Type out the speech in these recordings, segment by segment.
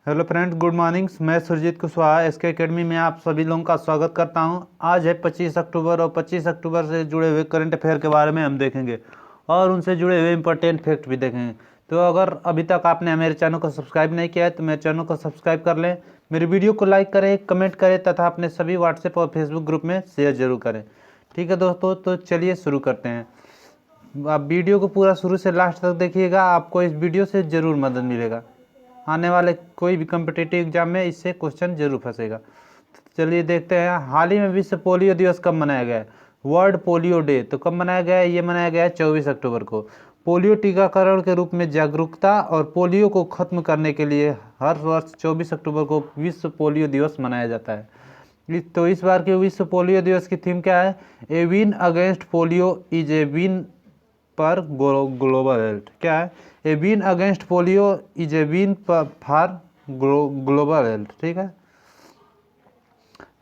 Hello friends, good morning. मैं Surjit Kushwaha SK academy में आप सभी लोगों का स्वागत करता हूं। आज है 25 अक्टूबर और 25 अक्टूबर से जुड़े हुए करंट अफेयर के बारे में हम देखेंगे और उनसे जुड़े हुए इंपॉर्टेंट फैक्ट भी देखेंगे। तो अगर अभी तक आपने मेरे चैनल को सब्सक्राइब नहीं किया है तो मेरे चैनल को सब्सक्राइब कर लें, मेरी वीडियो को लाइक करें, कमेंट करें तथा अपने सभी व्हाट्सएप और फेसबुक ग्रुप में शेयर जरूर करें। ठीक है दोस्तों, तो चलिए शुरू करते हैं। आप वीडियो को पूरा शुरू से लास्ट तक देखिएगा, आपको इस वीडियो से ज़रूर मदद मिलेगा। आने वाले कोई भी कम्पिटिटिव एग्जाम में इससे क्वेश्चन जरूर फंसेगा। तो चलिए देखते हैं, हाल ही में विश्व पोलियो दिवस कब मनाया गया है। वर्ल्ड पोलियो डे तो कब मनाया गया है? ये मनाया गया है 24 अक्टूबर को। पोलियो टीकाकरण के रूप में जागरूकता और पोलियो को खत्म करने के लिए हर वर्ष 24 अक्टूबर को विश्व पोलियो दिवस मनाया जाता है। तो इस बार के विश्व पोलियो दिवस की थीम क्या है? A win against polio is a win for global health. क्या है? A win against polio is a win for global health. ठीक है,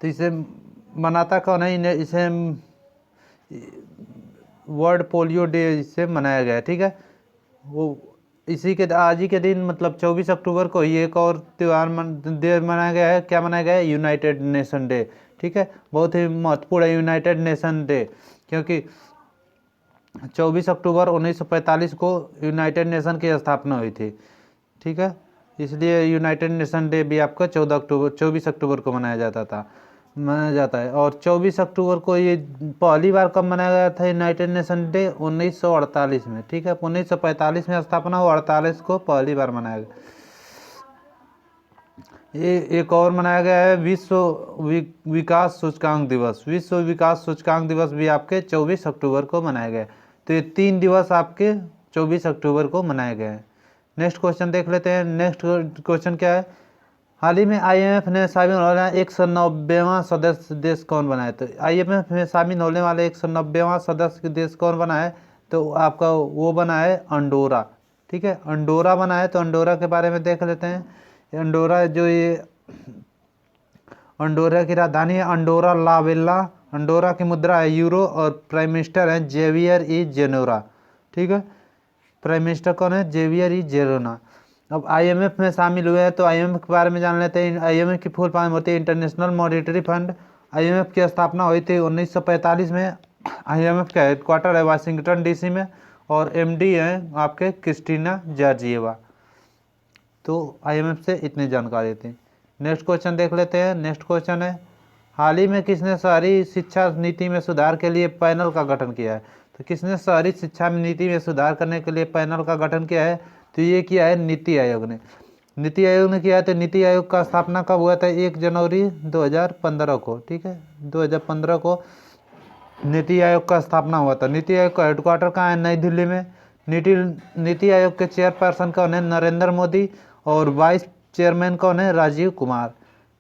तो इसे मनाता कौन है? इसे वर्ल्ड पोलियो डे इसे मनाया गया है। ठीक है, वो इसी के आज ही के दिन मतलब 24 अक्टूबर को ही एक और त्यौहार मनाया गया है। क्या मनाया गया है? United nation day. ठीक है, बहुत ही महत्वपूर्ण है यूनाइटेड नेशन डे, क्योंकि 24 अक्टूबर 1945 को यूनाइटेड नेशन की स्थापना हुई थी। ठीक है, इसलिए यूनाइटेड नेशन डे भी आपका 24 अक्टूबर को मनाया जाता है। और 24 अक्टूबर को ये पहली बार कब मनाया गया था यूनाइटेड नेशन डे? 1948 में। ठीक है, 1945 में स्थापना हुआ, 48 को पहली बार मनाया गया। ये एक और मनाया गया है विश्व विकास सूचकांक दिवस। विश्व विकास सूचकांक दिवस भी आपके 24 अक्टूबर को मनाया गया है। तो ये 3 दिवस आपके 24 अक्टूबर को मनाए गए हैं। नेक्स्ट क्वेश्चन देख लेते हैं। नेक्स्ट क्वेश्चन क्या है? हाल ही में IMF ने शामिल होने 190वां सदस्य देश कौन बना है? तो IMF में शामिल होने वाले 190वां सदस्य देश कौन बना है? तो आपका वो बना है अंडोरा। ठीक है, अंडोरा बना है। तो अंडोरा के बारे में देख लेते हैं। अंडोरा अंडोरा की राजधानी है अंडोरा ला वेल्ला। अंडोरा की मुद्रा है यूरो और प्राइम मिनिस्टर है जेवियर ई जेनोरा। ठीक है, प्राइम मिनिस्टर कौन है? जेवियर ई जेरोना। अब IMF में शामिल हुए हैं तो IMF के बारे में जान लेते हैं। IMF की फुल फॉर्म होती है इंटरनेशनल मॉनेटरी फंड। IMF की स्थापना हुई थी 1945 में। IMF का हेडक्वार्टर है वाशिंगटन DC में और MD हैं आपके क्रिस्टीना जॉर्जिएवा। तो IMF से इतनी जानकारी थी। नेक्स्ट क्वेश्चन देख लेते हैं। नेक्स्ट क्वेश्चन है, हाल ही में किसने शहरी शिक्षा नीति में सुधार के लिए पैनल का गठन किया है? तो किसने शहरी शिक्षा नीति में सुधार करने के लिए पैनल का गठन किया है? तो ये किया है नीति आयोग ने। नीति आयोग ने किया है। तो नीति आयोग का स्थापना कब हुआ था? 1 जनवरी 2015 को। ठीक है, 2015 को नीति आयोग का स्थापना हुआ था। नीति आयोग का हेडक्वार्टर कहाँ है? नई दिल्ली में। नीति आयोग के चेयरपर्सन कौन है? नरेंद्र मोदी। और वाइस चेयरमैन कौन है? राजीव कुमार।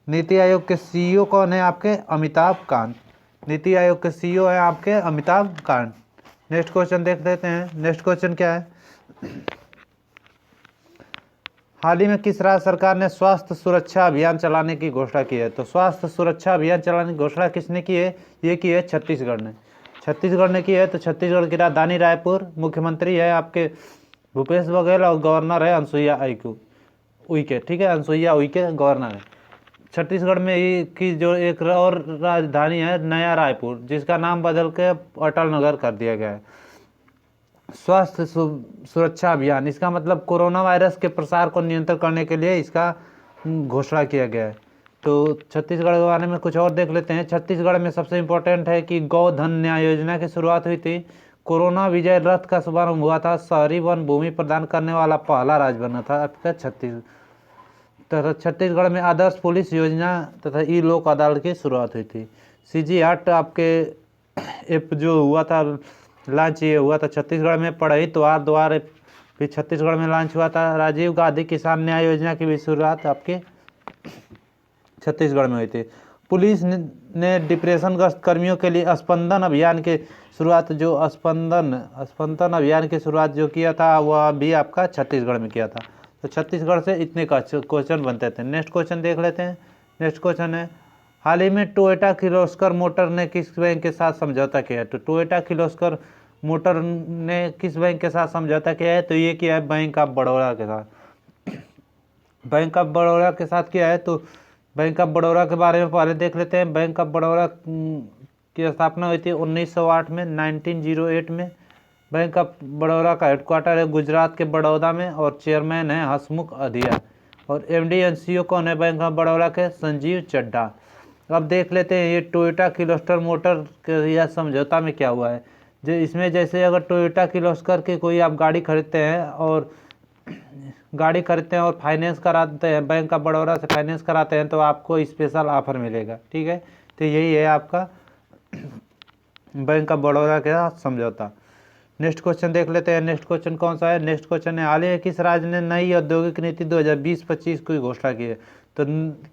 नीति आयोग के CEO कौन है? आपके अमिताभ कांत। नीति आयोग के CEO है आपके अमिताभ कांत। नेक्स्ट क्वेश्चन देख लेते हैं। नेक्स्ट क्वेश्चन क्या है? हाल ही में किस राज्य सरकार ने स्वास्थ्य सुरक्षा अभियान चलाने की घोषणा की है? तो स्वास्थ्य सुरक्षा अभियान चलाने की घोषणा किसने की है? ये की है छत्तीसगढ़ ने। छत्तीसगढ़ ने की है। तो छत्तीसगढ़ की राजधानी रायपुर, मुख्यमंत्री है आपके भूपेश बघेल और गवर्नर है अनसुईया उइके। ठीक है, अनसुईया उइके गवर्नर है। छत्तीसगढ़ में ही की जो एक और राजधानी है नया रायपुर, जिसका नाम बदल के अटल नगर कर दिया गया है। स्वास्थ्य सुरक्षा अभियान, इसका मतलब कोरोना वायरस के प्रसार को नियंत्रण करने के लिए इसका घोषणा किया गया है। तो छत्तीसगढ़ के बारे में कुछ और देख लेते हैं। छत्तीसगढ़ में सबसे इम्पोर्टेंट है कि गौधन न्याय योजना की शुरुआत हुई थी। कोरोना विजय रथ का शुभारंभ हुआ था। शहरी वन भूमि प्रदान करने वाला पहला राज्य बना था आपका तथा छत्तीसगढ़ में आदर्श पुलिस योजना तथा ई लोक अदालत की शुरुआत हुई थी। CG हट आपके ऐप जो हुआ था लॉन्च, ये हुआ था छत्तीसगढ़ में। पढ़ई द्वार भी छत्तीसगढ़ में लॉन्च हुआ था। राजीव गांधी किसान न्याय योजना की भी शुरुआत आपके छत्तीसगढ़ में हुई थी। पुलिस ने डिप्रेशनग्रस्त कर्मियों के लिए स्पंदन अभियान की शुरुआत, जो स्पंदन अभियान की शुरुआत जो किया था वह भी आपका छत्तीसगढ़ में किया था। तो छत्तीसगढ़ से इतने क्वेश्चन बनते थे। नेक्स्ट क्वेश्चन देख लेते हैं। नेक्स्ट क्वेश्चन है, हाल ही में टोयोटा किर्लोस्कर मोटर ने किस बैंक के साथ समझौता किया है? तो टोयोटा किर्लोस्कर मोटर ने किस बैंक के साथ समझौता किया है? तो ये किया है बैंक ऑफ बड़ौदा के साथ। बैंक ऑफ बड़ौदा के साथ क्या है, तो बैंक ऑफ बड़ौदा के बारे में पहले देख लेते हैं। बैंक ऑफ बड़ौदा की स्थापना हुई थी 1908 में, 1908 में। बैंक ऑफ बड़ौदा का हेडक्वार्टर है गुजरात के बड़ौदा में और चेयरमैन है हसमुख अधिया। और एमडी एंड सीईओ कौन है बैंक ऑफ बड़ौदा के, संजीव चड्ढा। अब देख लेते हैं ये टोयोटा किर्लोस्कर मोटर के यह समझौता में क्या हुआ है। जो इसमें जैसे अगर टोयोटा किर्लोस्कर की कोई आप गाड़ी खरीदते हैं और फाइनेंस कराते हैं, बैंक ऑफ बड़ौदा से फाइनेंस कराते हैं, तो आपको स्पेशल ऑफर मिलेगा। ठीक है, तो यही है आपका बैंक ऑफ बड़ौदा के साथ समझौता। नेक्स्ट क्वेश्चन देख लेते हैं। नेक्स्ट क्वेश्चन कौन सा है, नेक्स्ट क्वेश्चन है हाल ही में किस राज्य ने नई औद्योगिक नीति 2020-25 की घोषणा की है। तो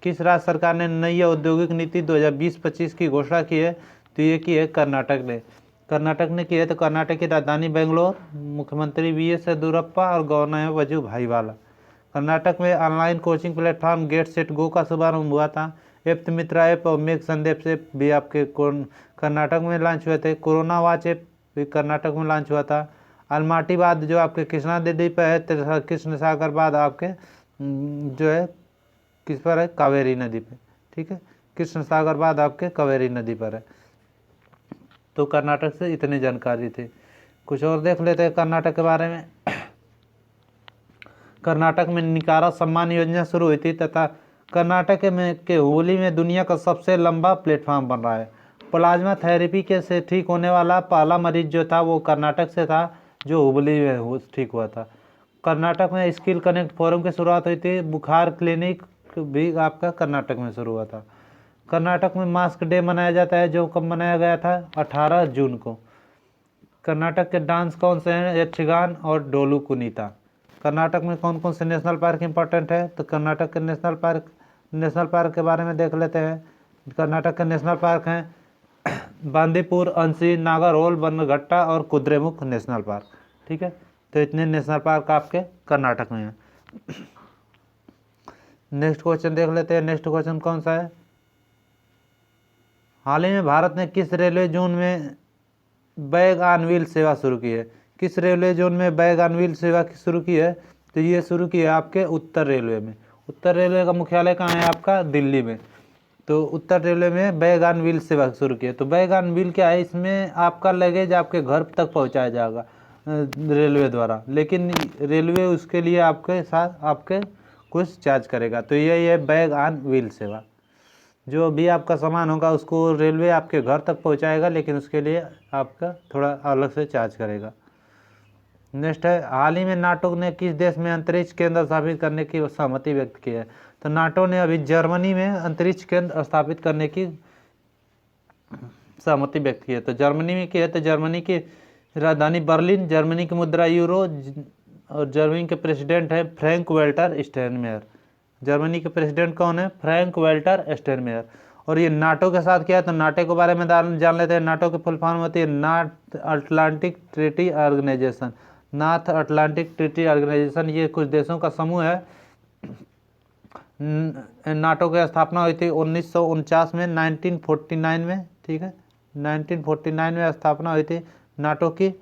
किस राज्य सरकार ने नई औद्योगिक नीति 2020-25 की घोषणा की है, तो ये की है कर्नाटक ने। कर्नाटक ने की है, तो कर्नाटक की राजधानी बेंगलोर, मुख्यमंत्री वीएस येदियुरप्पा और गवर्नर है वजुभाई वाला। कर्नाटक में online coaching platform get set go का शुभारंभ हुआ था। एप्त मित्रा ऐप और मेघ संदेश ऐप भी आपके कर्नाटक में लॉन्च हुए थे। कोरोना वॉच ऐप भी कर्नाटक में लॉन्च हुआ था। अलमाटी बाद जो आपके कृष्णा नदी पर है, कृष्ण सागर बाद आपके जो है किस पर है, कावेरी नदी पे। ठीक है, कृष्ण सागर बाद आपके कावेरी नदी पर है। तो कर्नाटक से इतनी जानकारी थी। कुछ और देख लेते हैं कर्नाटक के बारे में। कर्नाटक में निकारा सम्मान योजना शुरू हुई थी तथा कर्नाटक में के हुबली में दुनिया का सबसे लंबा प्लेटफॉर्म बन रहा है। प्लाज्मा थेरेपी के से ठीक होने वाला पहला मरीज जो था वो कर्नाटक से था, जो हुबली में ठीक हुआ था। कर्नाटक में स्किल कनेक्ट फोरम की शुरुआत हुई थी। बुखार क्लिनिक भी आपका कर्नाटक में शुरू हुआ था। कर्नाटक में मास्क डे मनाया जाता है, जो कब मनाया गया था, 18 जून को। कर्नाटक के डांस कौन से हैं, यक्षगान और डोलू कुनीता। कर्नाटक में कौन कौन से नेशनल पार्क इंपॉर्टेंट है, तो कर्नाटक के नेशनल पार्क के बारे में देख लेते हैं। कर्नाटक के नेशनल पार्क हैं बांदीपुर, अंसी, नागरहोल, बनगट्टा और कुद्रेमुख नेशनल पार्क। ठीक है, तो इतने नेशनल पार्क आपके कर्नाटक में हैं। नेक्स्ट क्वेश्चन देख लेते हैं। नेक्स्ट क्वेश्चन कौन सा है, हाल ही में भारत ने किस रेलवे जोन में बैग ऑन व्हील सेवा शुरू की है। किस रेलवे जोन में बैग ऑन व्हील सेवा शुरू की है, तो ये शुरू की है आपके उत्तर रेलवे में। उत्तर रेलवे का मुख्यालय कहाँ है आपका, दिल्ली में। तो उत्तर रेलवे में बैग ऑन व्हील सेवा शुरू की है। तो बैग ऑन व्हील क्या है, इसमें आपका लगेज आपके घर तक पहुँचाया जाएगा रेलवे द्वारा, लेकिन रेलवे उसके लिए आपके साथ आपके कुछ चार्ज करेगा। तो यही है बैग ऑन व्हील सेवा। जो भी आपका सामान होगा उसको रेलवे आपके घर तक पहुंचाएगा, लेकिन उसके लिए आपका थोड़ा अलग से चार्ज करेगा। नेक्स्ट है, हाल ही में नाटो ने किस देश में अंतरिक्ष केंद्र स्थापित करने की सहमति व्यक्त की है। तो नाटो ने अभी जर्मनी में अंतरिक्ष केंद्र स्थापित करने की सहमति व्यक्त की है। तो जर्मनी में की है, तो जर्मनी की राजधानी बर्लिन, जर्मनी की मुद्रा यूरो और जर्मनी के प्रेसिडेंट है फ्रैंक वॉल्टर स्टाइनमायर। जर्मनी के प्रेसिडेंट कौन है, फ्रैंक वॉल्टर स्टाइनमायर। और ये नाटो के साथ क्या है, तो नाटो के बारे में जान लेते हैं। नाटो की फुल फॉर्म होती है North Atlantic Treaty Organization. North Atlantic Treaty Organization ये कुछ देशों का समूह है। नाटो की स्थापना हुई थी 1949 में, 1949 में। ठीक है, 1949 में स्थापना हुई थी नाटो की।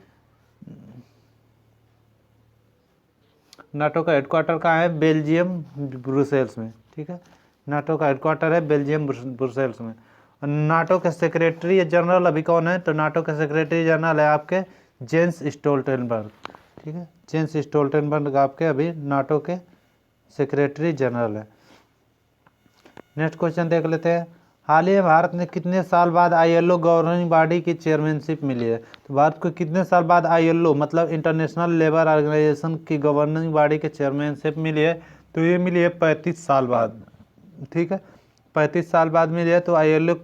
नाटो का हेडक्वार्टर कहाँ है, बेल्जियम ब्रुसेल्स में। ठीक है, नाटो का हेडक्वार्टर है बेल्जियम ब्रुसेल्स में। नाटो के सेक्रेटरी जनरल अभी कौन है, तो नाटो के सेक्रेटरी जनरल है आपके जेंस स्टोल्टेनबर्ग। ठीक है, जेंस स्टोल्टेनबर्ग आपके अभी नाटो के सेक्रेटरी जनरल है। नेक्स्ट क्वेश्चन देख लेते हैं, हाल ही में भारत ने कितने साल बाद आईएलओ गवर्निंग बॉडी की चेयरमैनशिप मिली है। तो भारत को कितने साल बाद आईएलओ मतलब इंटरनेशनल लेबर ऑर्गेनाइजेशन की गवर्निंग बॉडी की चेयरमैनशिप मिली है, तो ये मिली है 35 साल बाद। ठीक है, 35 साल बाद मिली है। तो आईएलओ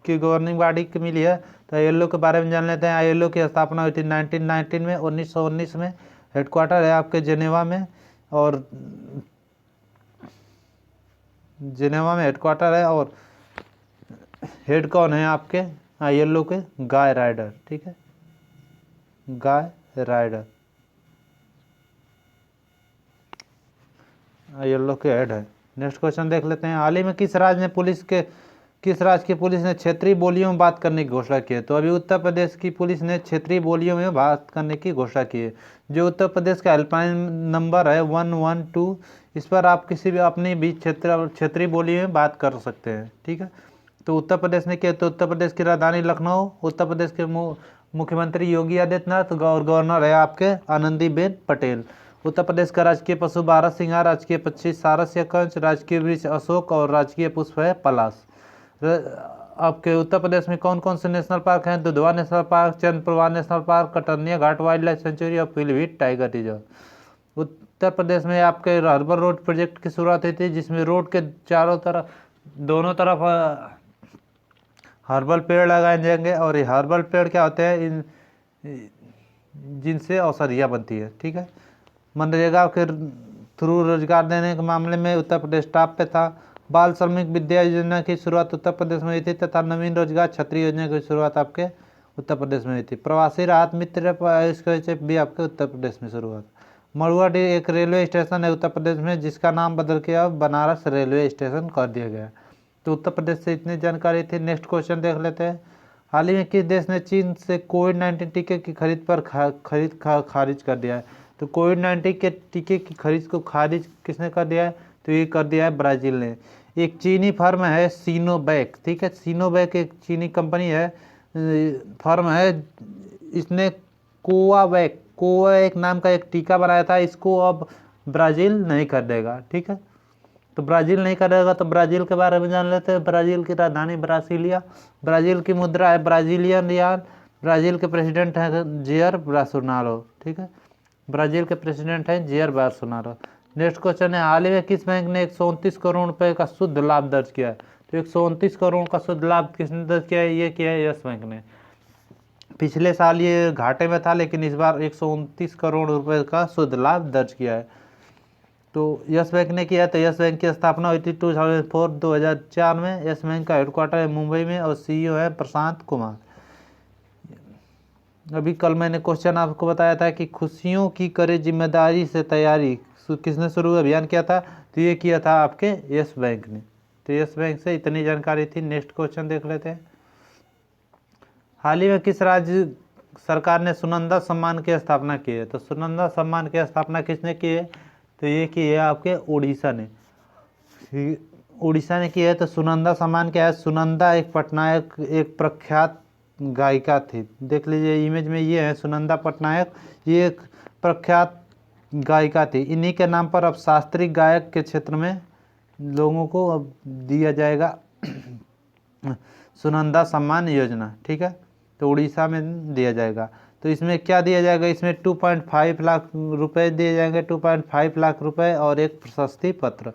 की गवर्निंग बॉडी की मिली है। तो आईएलओ के बारे में जान लेते हैं। आईएलओ की स्थापना हुई थी 1919 में, 1919 में। हेडक्वार्टर है आपके जेनेवा में, और जेनेवा में हेडक्वार्टर है। और हेड कौन है आपके आईएलओ के, गाय राइडर। ठीक है, गाय राइडर आईएलओ के हेड है। नेक्स्ट क्वेश्चन देख लेते हैं, हाल ही में किस राज्य ने पुलिस के किस राज्य की पुलिस ने क्षेत्रीय बोलियों में बात करने की घोषणा की है? तो अभी उत्तर प्रदेश की पुलिस ने क्षेत्रीय बोलियों में बात करने की घोषणा की है। जो उत्तर प्रदेश का हेल्पलाइन नंबर है 112, इस पर आप किसी भी अपनी भी क्षेत्रीय बोली में बात कर सकते हैं। ठीक है, तो उत्तर प्रदेश ने किया। तो उत्तर प्रदेश की राजधानी लखनऊ, उत्तर प्रदेश के मुख्यमंत्री योगी आदित्यनाथ और गवर्नर है आपके आनंदीबेन पटेल। उत्तर प्रदेश का राजकीय पशु भारत सिंह, राजकीय पक्षी सारस या कंच, राजकीय वृक्ष अशोक और राजकीय पुष्प है पलाश। आपके उत्तर प्रदेश में कौन कौन से नेशनल पार्क हैं? Dudhwa national park, Chandraprabha national park, Katarnia Ghat wildlife sanctuary और पीलीभीत टाइगर रिजर्व। उत्तर प्रदेश में आपके हर्बल रोड प्रोजेक्ट की शुरुआत हुई थी, जिसमें रोड के चारों तरफ दोनों तरफ हर्बल पेड़ लगाए जाएंगे। और ये हर्बल पेड़ क्या होते हैं? जिनसे औषधियाँ बनती है। ठीक है, मनरेगा के थ्रू रोजगार देने के मामले में उत्तर प्रदेश टॉप पे था। बाल श्रमिक विद्या योजना की शुरुआत उत्तर प्रदेश में हुई थी तथा नवीन रोजगार छतरी योजना की शुरुआत आपके उत्तर प्रदेश में हुई थी। प्रवासी राहत मित्र इसके भी आपके उत्तर प्रदेश में शुरुआत। मड़ुआडी एक रेलवे स्टेशन है उत्तर प्रदेश में, जिसका नाम बदल के अब बनारस रेलवे स्टेशन कर दिया गया। तो उत्तर प्रदेश से इतनी जानकारी थी। नेक्स्ट क्वेश्चन देख लेते हैं। हाल ही में किस देश ने चीन से कोविड-19 टीके की खरीद पर खारिज कर दिया है? तो कोविड-19 के टीके की खरीद को खारिज किसने कर दिया है? तो ये कर दिया है ब्राज़ील ने। एक चीनी फर्म है सिनोवैक। ठीक है, सिनोवैक एक चीनी कंपनी है, फर्म है। इसने कोवावैक नाम का एक टीका बनाया था, इसको अब ब्राज़ील नहीं कर देगा। ठीक है, तो ब्राज़ील नहीं करेगा। तो ब्राज़ील के बारे में जान लेते हैं। ब्राज़ील की राजधानी ब्रासिलिया, ब्राज़ील की मुद्रा है ब्राज़ीलियन रियाल, ब्राज़ील के प्रेसिडेंट हैं जेयर बोल्सोनारो। ठीक है, ब्राज़ील के प्रेसिडेंट हैं जेयर बोल्सोनारो। नेक्स्ट क्वेश्चन है, हाल ही में किस बैंक ने 129 करोड़ रुपए का शुद्ध लाभ दर्ज किया है? तो 129 करोड़ का शुद्ध लाभ किसने दर्ज किया है? ये किया है यस बैंक ने। पिछले साल ये घाटे में था, लेकिन इस बार 129 करोड़ रुपए का शुद्ध लाभ दर्ज किया है। तो यस बैंक ने किया। तो यस बैंक की स्थापना हुई थी 2004 में। यस बैंक का हेडक्वार्टर है मुंबई में और सीईओ है प्रशांत कुमार। अभी कल मैंने क्वेश्चन आपको बताया था कि खुशियों की करे जिम्मेदारी से तैयारी किसने शुरू अभियान किया था? तो ये किया था आपके यस बैंक ने। तो यस बैंक से इतनी जानकारी थी। नेक्स्ट क्वेश्चन देख लेते हैं। हाल ही में किस राज्य सरकार ने सुनंदा सम्मान की स्थापना की है? तो सुनंदा सम्मान की स्थापना किसने की है? तो ये की है आपके उड़ीसा ने। उड़ीसा ने की है। तो सुनंदा सम्मान क्या है? सुनंदा एक पटनायक एक प्रख्यात गायिका थी। देख लीजिए इमेज में ये है सुनंदा पटनायक, ये एक प्रख्यात गायिका थी। इन्हीं के नाम पर अब शास्त्रीय गायक के क्षेत्र में लोगों को अब दिया जाएगा सुनंदा सम्मान योजना। ठीक है, तो उड़ीसा में दिया जाएगा। तो इसमें क्या दिया जाएगा? इसमें 2.5 लाख रुपए दिए जाएंगे, 2.5 लाख रुपए और एक प्रशस्ति पत्र।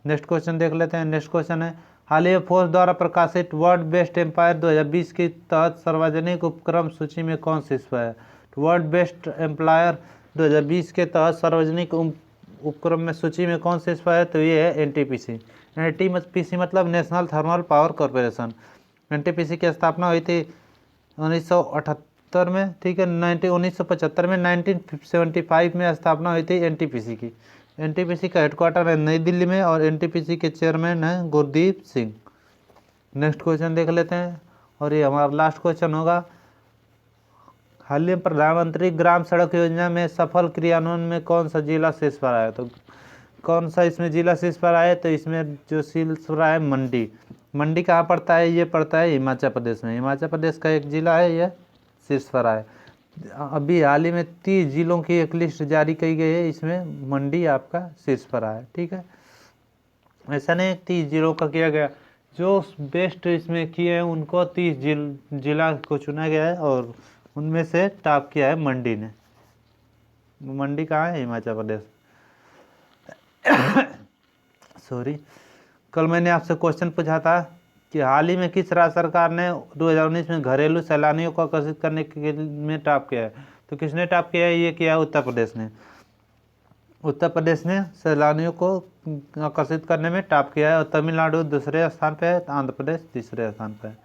नेक्स्ट क्वेश्चन देख लेते हैं। नेक्स्ट क्वेश्चन है, हाल ही में फोर्स द्वारा प्रकाशित वर्ल्ड बेस्ट एम्पायर 2020 के तहत सार्वजनिक उपक्रम सूची में कौन शीर्ष है? वर्ल्ड बेस्ट एम्प्लॉयर 2020 के तहत सार्वजनिक उपक्रम में सूची में कौन शीर्ष है? तो ये है एनटीपीसी। एनटीपीसी मतलब national thermal power corporation. NTPC की स्थापना हुई थी 1978 में। ठीक है, 1975 में 1975 में स्थापना हुई थी एनटीपीसी की। एनटीपीसी का हेडक्वार्टर है नई दिल्ली में और एनटीपीसी के चेयरमैन हैं गुरदीप सिंह। नेक्स्ट क्वेश्चन देख लेते हैं और ये हमारा लास्ट क्वेश्चन होगा। हाल ही में प्रधानमंत्री ग्राम सड़क योजना में सफल क्रियान्वयन में कौन सा जिला शीर्ष पर आया? तो कौन सा इसमें जिला शीर्ष पर आया? तो इसमें जो शीर्ष पर आया मंडी। मंडी कहाँ पड़ता है? ये पड़ता है हिमाचल प्रदेश में। हिमाचल प्रदेश का एक जिला है, यह शीर्ष पर आया। अभी हाल ही में 30 जिलों की एक लिस्ट जारी की गई है, इसमें मंडी आपका शीर्ष पर आया। ठीक है, ऐसा नहीं 30 जिलों का किया गया, जो बेस्ट इसमें किए हैं उनको 30 जिला को चुना गया है और उनमें से टॉप किया है मंडी ने। मंडी कहाँ है? हिमाचल प्रदेश। सॉरी, कल मैंने आपसे क्वेश्चन पूछा था कि हाल ही में किस राज्य सरकार ने 2019 में घरेलू सैलानियों को आकर्षित करने के में टॉप किया है? तो किसने टॉप किया है? ये किया है उत्तर प्रदेश ने। उत्तर प्रदेश ने सैलानियों को आकर्षित करने में टॉप किया है और तमिलनाडु दूसरे स्थान पे है, आंध्र प्रदेश तीसरे स्थान पे है।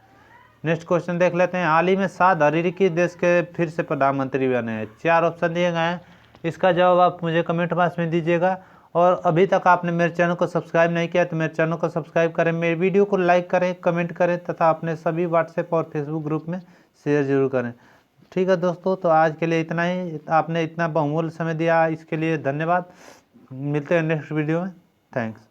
नेक्स्ट क्वेश्चन देख लेते हैं। हाल ही में साद हरीरी की देश के फिर से प्रधानमंत्री बने हैं। 4 ऑप्शन दिए गए हैं, इसका जवाब आप मुझे कमेंट बॉक्स में दीजिएगा और अभी तक आपने मेरे चैनल को सब्सक्राइब नहीं किया तो मेरे चैनल को सब्सक्राइब करें, मेरे वीडियो को लाइक करें, कमेंट करें तथा अपने सभी व्हाट्सएप और फेसबुक ग्रुप में शेयर जरूर करें। ठीक है दोस्तों, तो आज के लिए इतना ही। आपने इतना बहुमूल्य समय दिया इसके लिए धन्यवाद। मिलते हैं नेक्स्ट वीडियो में। थैंक्स।